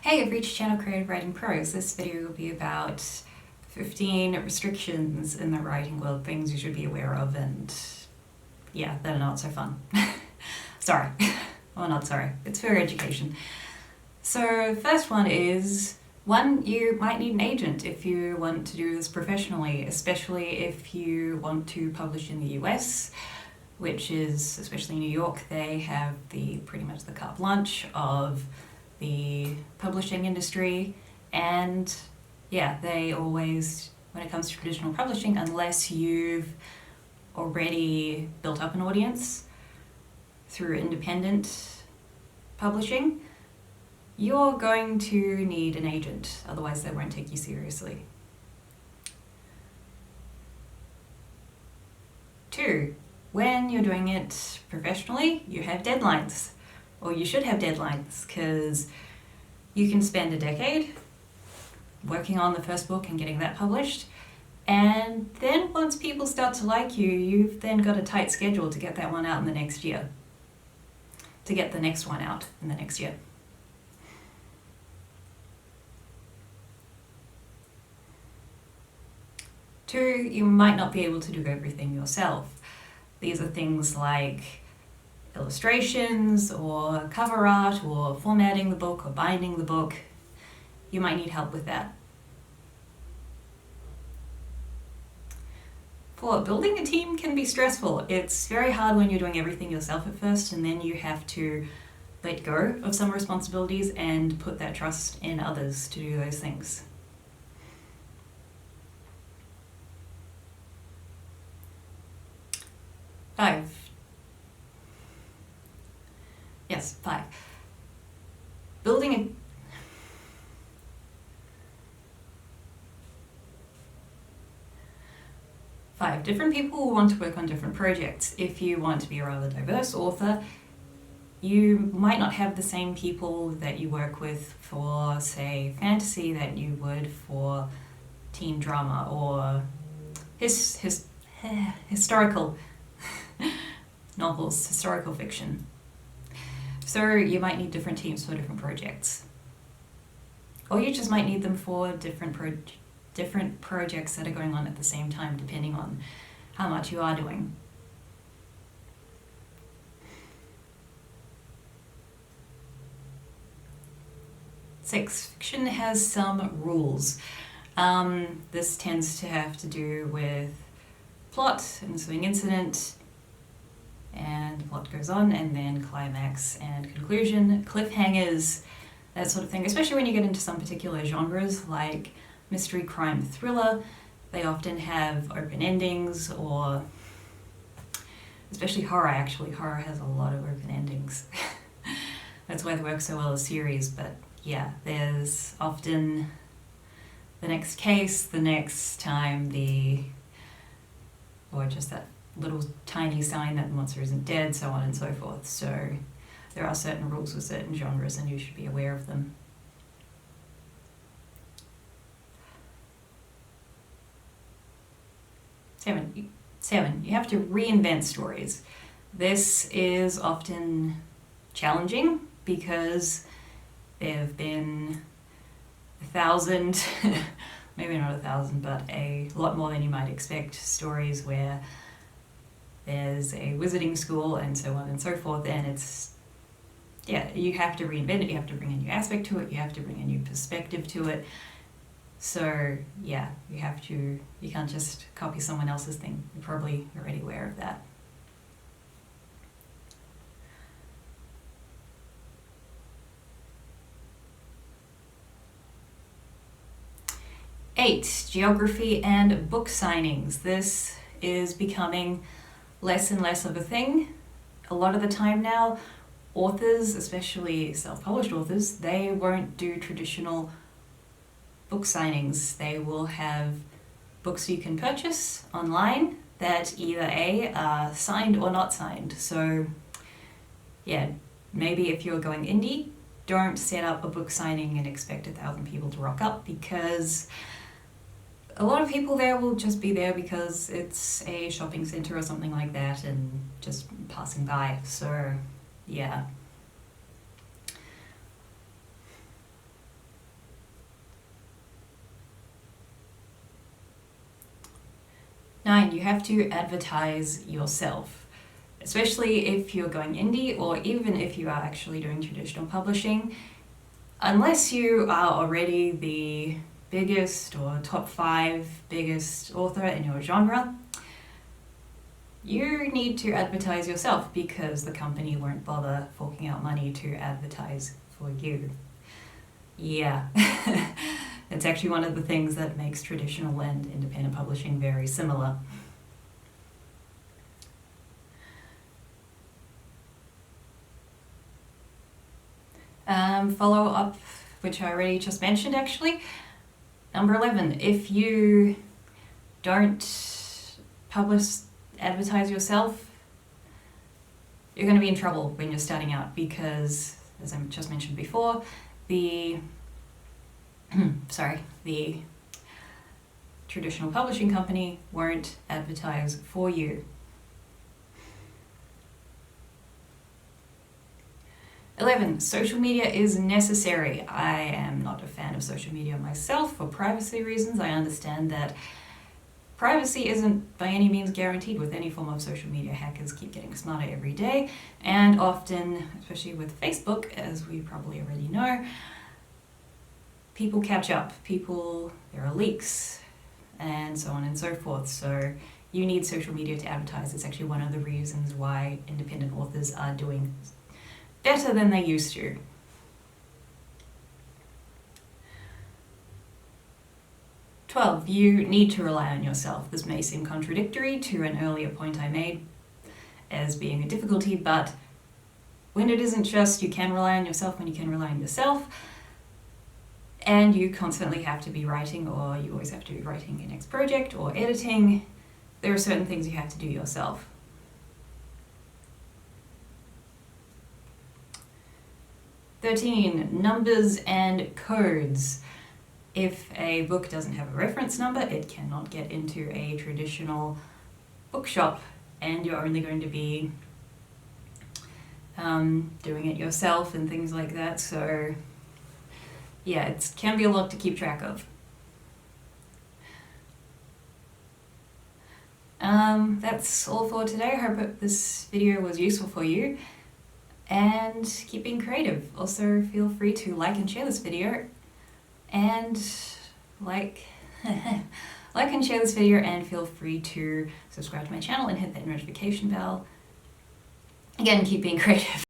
Hey, I've reached channel Creative Writing Prose. This video will be about 15 restrictions in the writing world, things you should be aware of, and yeah, that are not so fun. Sorry. Well, not sorry. It's for education. So, first one is, you might need an agent if you want to do this professionally, especially if you want to publish in the US, which is, especially in New York, they have pretty much the carte blanche of the publishing industry, and yeah, they always, when it comes to traditional publishing, unless you've already built up an audience through independent publishing, you're going to need an agent, otherwise they won't take you seriously. 2, when you're doing it professionally, you have deadlines. Or you should have deadlines, because you can spend a decade working on the first book and getting that published, and then once people start to like you, you've then got a tight schedule to get that one out in the next year, to get the next one out in the next year. Two, you might not be able to do everything yourself. These are things like illustrations or cover art or formatting the book or binding the book. You might need help with that. 4, building a team can be stressful. It's very hard when you're doing everything yourself at first, and then you have to let go of some responsibilities and put that trust in others to do those things. 5. Yes, 5. Building a... 5. Different people will want to work on different projects. If you want to be a rather diverse author, you might not have the same people that you work with for, say, fantasy that you would for teen drama or historical novels, historical fiction. So you might need different teams for different projects. Or you just might need them for different projects that are going on at the same time, depending on how much you are doing. Six, fiction has some rules. This tends to have to do with plot, ensuing incident, and the plot goes on, and then climax and conclusion, cliffhangers, that sort of thing. Especially when you get into some particular genres like mystery, crime, thriller, they often have open endings, or especially horror. Actually, horror has a lot of open endings. That's why they work so well as series. But yeah, there's often the next case, the next time, or just that little tiny sign that the monster isn't dead, so on and so forth. So there are certain rules with certain genres, and you should be aware of them. 7, you have to reinvent stories. This is often challenging because there have been 1,000, maybe not 1,000, but a lot more than you might expect, stories where there's a wizarding school and so on and so forth, and you have to reinvent it, you have to bring a new aspect to it, you have to bring a new perspective to it. So yeah, you can't just copy someone else's thing. You're probably already aware of that. 8, geography and book signings. This is becoming less and less of a thing. A lot of the time now, authors, especially self-published authors, they won't do traditional book signings. They will have books you can purchase online that either A, are signed or not signed. So yeah, maybe if you're going indie, don't set up a book signing and expect 1,000 people to rock up, because a lot of people there will just be there because it's a shopping center or something like that and just passing by. So yeah. 9, you have to advertise yourself, especially if you're going indie or even if you are actually doing traditional publishing. Unless you are already the biggest or top 5 biggest author in your genre, you need to advertise yourself because the company won't bother forking out money to advertise for you. Yeah, it's actually one of the things that makes traditional and independent publishing very similar. Follow up, which I already just mentioned actually. Number 11, if you don't advertise yourself, you're going to be in trouble when you're starting out because, as I just mentioned before, the traditional publishing company won't advertise for you. 11, social media is necessary. I am not a fan of social media myself for privacy reasons. I understand that privacy isn't by any means guaranteed with any form of social media. Hackers keep getting smarter every day, and often, especially with Facebook, as we probably already know, people catch up. There are leaks, and so on and so forth. So you need social media to advertise. It's actually one of the reasons why independent authors are doing better than they used to. 12, you need to rely on yourself. This may seem contradictory to an earlier point I made as being a difficulty, but when it isn't just you can rely on yourself, when you can rely on yourself, and you constantly have to be writing, or you always have to be writing your next project or editing, there are certain things you have to do yourself. 13, numbers and codes. If a book doesn't have a reference number, it cannot get into a traditional bookshop, and you're only going to be doing it yourself and things like that. So yeah, it can be a lot to keep track of. That's all for today. I hope this video was useful for you. And keep being creative. Also, feel free to like and share this video, and and share this video, and feel free to subscribe to my channel and hit that notification bell. Again, keep being creative.